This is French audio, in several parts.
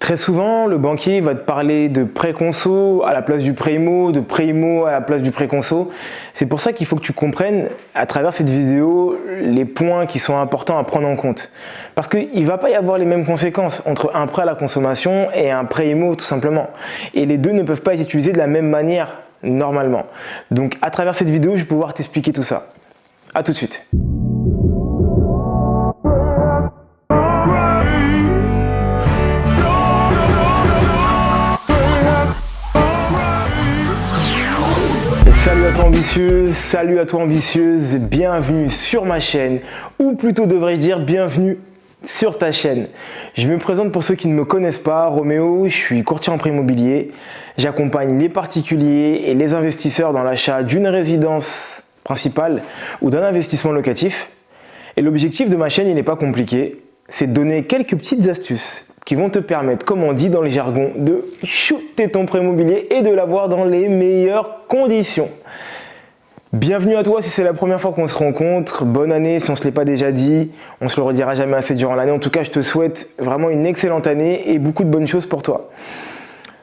Très souvent, le banquier va te parler de prêt conso à la place du prêt IMO, de prêt IMO à la place du prêt conso. C'est pour ça qu'il faut que tu comprennes à travers cette vidéo les points qui sont importants à prendre en compte. Parce qu'il ne va pas y avoir les mêmes conséquences entre un prêt à la consommation et un prêt IMO tout simplement. Et les deux ne peuvent pas être utilisés de la même manière normalement. Donc à travers cette vidéo, je vais pouvoir t'expliquer tout ça. À tout de suite. Salut à toi ambitieux, salut à toi ambitieuse, bienvenue sur ma chaîne, ou plutôt devrais-je dire bienvenue sur ta chaîne. Je me présente pour ceux qui ne me connaissent pas, Roméo, je suis courtier en prêt immobilier. J'accompagne les particuliers et les investisseurs dans l'achat d'une résidence principale ou d'un investissement locatif. Et l'objectif de ma chaîne, il n'est pas compliqué, c'est de donner quelques petites astuces qui vont te permettre, comme on dit dans le jargon, de shooter ton prêt immobilier et de l'avoir dans les meilleures conditions. Bienvenue à toi si c'est la première fois qu'on se rencontre. Bonne année si on ne se l'est pas déjà dit. On ne se le redira jamais assez durant l'année. En tout cas, je te souhaite vraiment une excellente année et beaucoup de bonnes choses pour toi.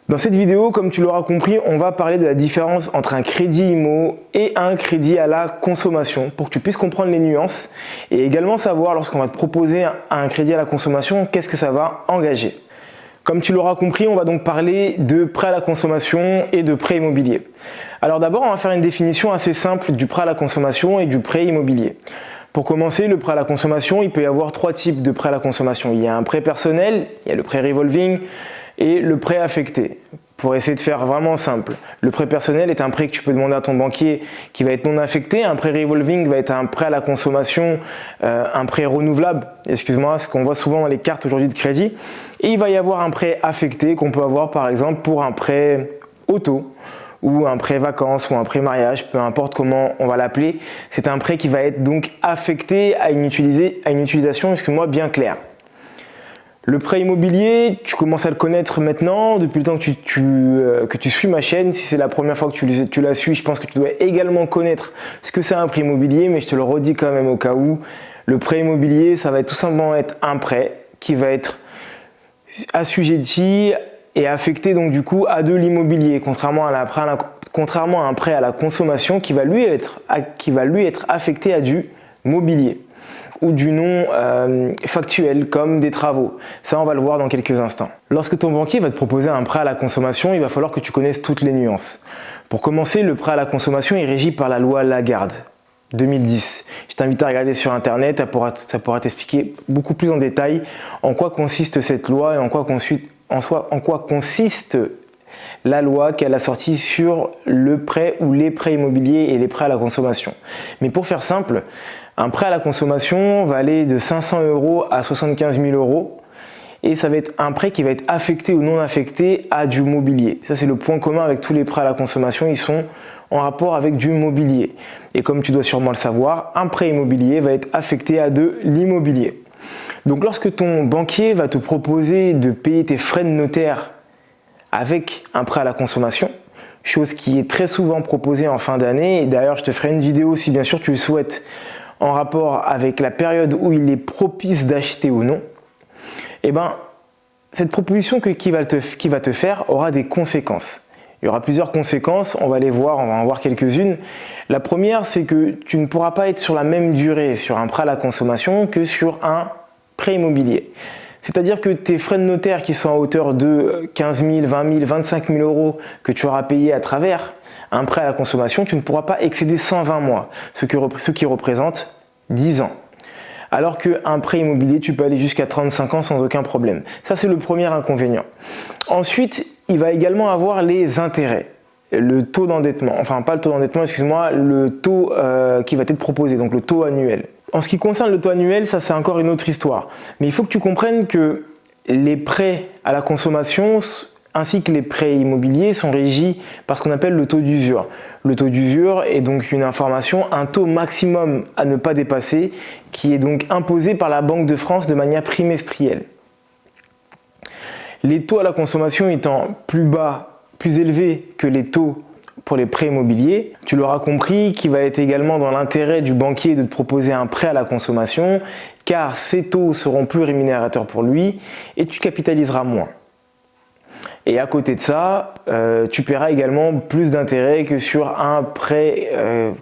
Dans cette vidéo, comme tu l'auras compris, on va parler de la différence entre un crédit IMO et un crédit à la consommation pour que tu puisses comprendre les nuances et également savoir lorsqu'on va te proposer un crédit à la consommation, qu'est-ce que ça va engager. Comme tu l'auras compris, on va donc parler de prêt à la consommation et de prêt immobilier. Alors d'abord, on va faire une définition assez simple du prêt à la consommation et du prêt immobilier. Pour commencer, le prêt à la consommation, il peut y avoir trois types de prêt à la consommation. Il y a un prêt personnel, il y a le prêt revolving et le prêt affecté. Pour essayer de faire vraiment simple, le prêt personnel est un prêt que tu peux demander à ton banquier qui va être non affecté. Un prêt revolving va être un prêt à la consommation, un prêt renouvelable, excuse-moi, ce qu'on voit souvent dans les cartes aujourd'hui de crédit. Et il va y avoir un prêt affecté qu'on peut avoir par exemple pour un prêt auto ou un prêt vacances ou un prêt mariage, peu importe comment on va l'appeler. C'est un prêt qui va être donc affecté à une utilisation, excuse-moi, bien claire. Le prêt immobilier, tu commences à le connaître maintenant, depuis le temps que tu suis ma chaîne. Si c'est la première fois que tu la suis, je pense que tu dois également connaître ce que c'est un prêt immobilier, mais je te le redis quand même au cas où. Le prêt immobilier, ça va tout simplement être un prêt qui va être assujetti et affecté donc du coup à de l'immobilier, contrairement à un prêt à la consommation qui va lui être affecté à du mobilier ou du non factuel comme des travaux. Ça, on va le voir dans quelques instants. Lorsque ton banquier va te proposer un prêt à la consommation, il va falloir que tu connaisses toutes les nuances. Pour commencer, le prêt à la consommation est régi par la loi Lagarde 2010. Je t'invite à regarder sur internet, ça pourra t'expliquer beaucoup plus en détail en quoi consiste cette loi et en quoi consiste la loi qu'elle a sortie sur le prêt ou les prêts immobiliers et les prêts à la consommation. Mais pour faire simple, un prêt à la consommation va aller de 500 € à 75 000 € et ça va être un prêt qui va être affecté ou non affecté à du mobilier. Ça, c'est le point commun avec tous les prêts à la consommation, ils sont en rapport avec du mobilier. Et comme tu dois sûrement le savoir, un prêt immobilier va être affecté à de l'immobilier. Donc lorsque ton banquier va te proposer de payer tes frais de notaire avec un prêt à la consommation, chose qui est très souvent proposée en fin d'année, et d'ailleurs je te ferai une vidéo si bien sûr tu le souhaites, en rapport avec la période où il est propice d'acheter ou non, et ben cette proposition qui va te faire aura des conséquences. Il y aura plusieurs conséquences, on va en voir quelques-unes. La première, c'est que tu ne pourras pas être sur la même durée sur un prêt à la consommation que sur un prêt immobilier. C'est-à-dire que tes frais de notaire qui sont à hauteur de 15 000, 20 000, 25 000 € que tu auras payé à travers un prêt à la consommation, tu ne pourras pas excéder 120 mois, ce qui représente 10 ans. Alors qu'un prêt immobilier, tu peux aller jusqu'à 35 ans sans aucun problème. Ça, c'est le premier inconvénient. Ensuite, il va également avoir les intérêts, le taux d'endettement, enfin pas le taux d'endettement, excuse-moi, le taux qui va être proposé, donc le taux annuel. En ce qui concerne le taux annuel, ça c'est encore une autre histoire. Mais il faut que tu comprennes que les prêts à la consommation ainsi que les prêts immobiliers sont régis par ce qu'on appelle le taux d'usure. Le taux d'usure est donc une information, un taux maximum à ne pas dépasser qui est donc imposé par la Banque de France de manière trimestrielle. Les taux à la consommation étant plus bas, plus élevés que les taux pour les prêts immobiliers, tu l'auras compris qu'il va être également dans l'intérêt du banquier de te proposer un prêt à la consommation car ces taux seront plus rémunérateurs pour lui et tu capitaliseras moins. Et à côté de ça, tu paieras également plus d'intérêt que sur un prêt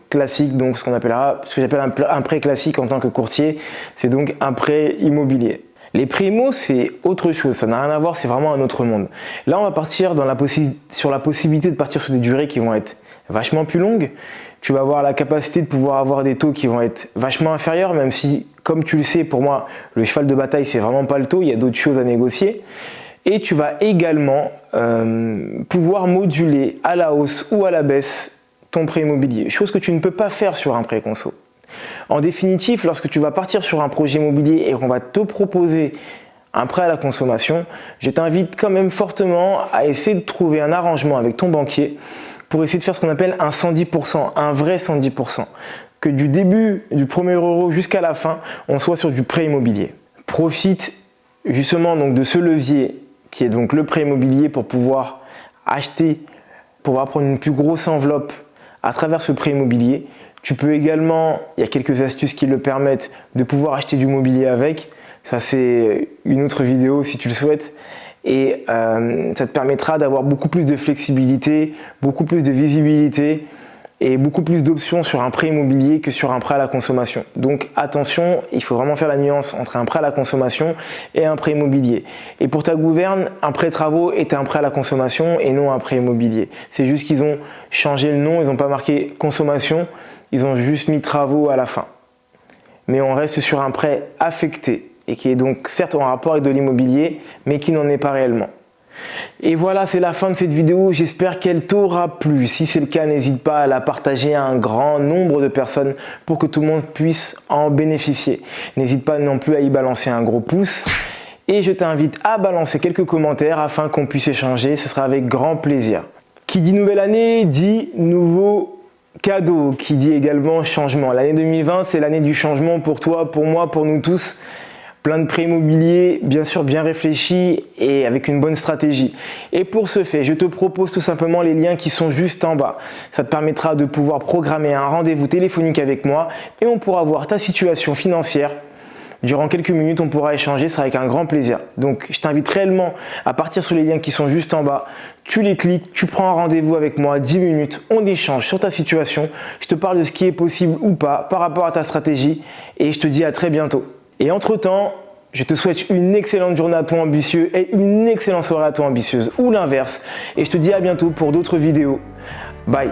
classique, donc ce que j'appelle un prêt classique en tant que courtier, c'est donc un prêt immobilier. Les prêts IMO, c'est autre chose, ça n'a rien à voir, c'est vraiment un autre monde. Là, on va partir sur la possibilité de partir sur des durées qui vont être vachement plus longues. Tu vas avoir la capacité de pouvoir avoir des taux qui vont être vachement inférieurs, même si, comme tu le sais, pour moi, le cheval de bataille, c'est vraiment pas le taux, il y a d'autres choses à négocier. Et tu vas également pouvoir moduler à la hausse ou à la baisse ton prêt immobilier, chose que tu ne peux pas faire sur un prêt conso. En définitive, lorsque tu vas partir sur un projet immobilier et qu'on va te proposer un prêt à la consommation, je t'invite quand même fortement à essayer de trouver un arrangement avec ton banquier pour essayer de faire ce qu'on appelle un 110%, un vrai 110%. Que du début du premier euro jusqu'à la fin, on soit sur du prêt immobilier. Profite justement donc de ce levier qui est donc le prêt immobilier pour pouvoir acheter, pour pouvoir prendre une plus grosse enveloppe à travers ce prêt immobilier. Tu peux également, il y a quelques astuces qui le permettent, de pouvoir acheter du mobilier avec. Ça, c'est une autre vidéo si tu le souhaites. Et ça te permettra d'avoir beaucoup plus de flexibilité, beaucoup plus de visibilité et beaucoup plus d'options sur un prêt immobilier que sur un prêt à la consommation. Donc attention, il faut vraiment faire la nuance entre un prêt à la consommation et un prêt immobilier. Et pour ta gouverne, un prêt travaux est un prêt à la consommation et non un prêt immobilier. C'est juste qu'ils ont changé le nom, ils n'ont pas marqué consommation, ils ont juste mis travaux à la fin. Mais on reste sur un prêt affecté et qui est donc certes en rapport avec de l'immobilier, mais qui n'en est pas réellement. Et voilà, c'est la fin de cette vidéo, j'espère qu'elle t'aura plu. Si c'est le cas, n'hésite pas à la partager à un grand nombre de personnes pour que tout le monde puisse en bénéficier. N'hésite pas non plus à y balancer un gros pouce. Et je t'invite à balancer quelques commentaires afin qu'on puisse échanger, ce sera avec grand plaisir. Qui dit nouvelle année, dit nouveau cadeau, qui dit également changement. L'année 2020, c'est l'année du changement pour toi, pour moi, pour nous tous. Plein de prêts immobiliers, bien sûr bien réfléchis et avec une bonne stratégie. Et pour ce fait, je te propose tout simplement les liens qui sont juste en bas. Ça te permettra de pouvoir programmer un rendez-vous téléphonique avec moi et on pourra voir ta situation financière. Durant quelques minutes, on pourra échanger, ce sera avec un grand plaisir. Donc, je t'invite réellement à partir sur les liens qui sont juste en bas. Tu les cliques, tu prends un rendez-vous avec moi, 10 minutes, on échange sur ta situation. Je te parle de ce qui est possible ou pas par rapport à ta stratégie et je te dis à très bientôt. Et entre-temps, je te souhaite une excellente journée à toi ambitieux et une excellente soirée à toi ambitieuse ou l'inverse. Et je te dis à bientôt pour d'autres vidéos. Bye!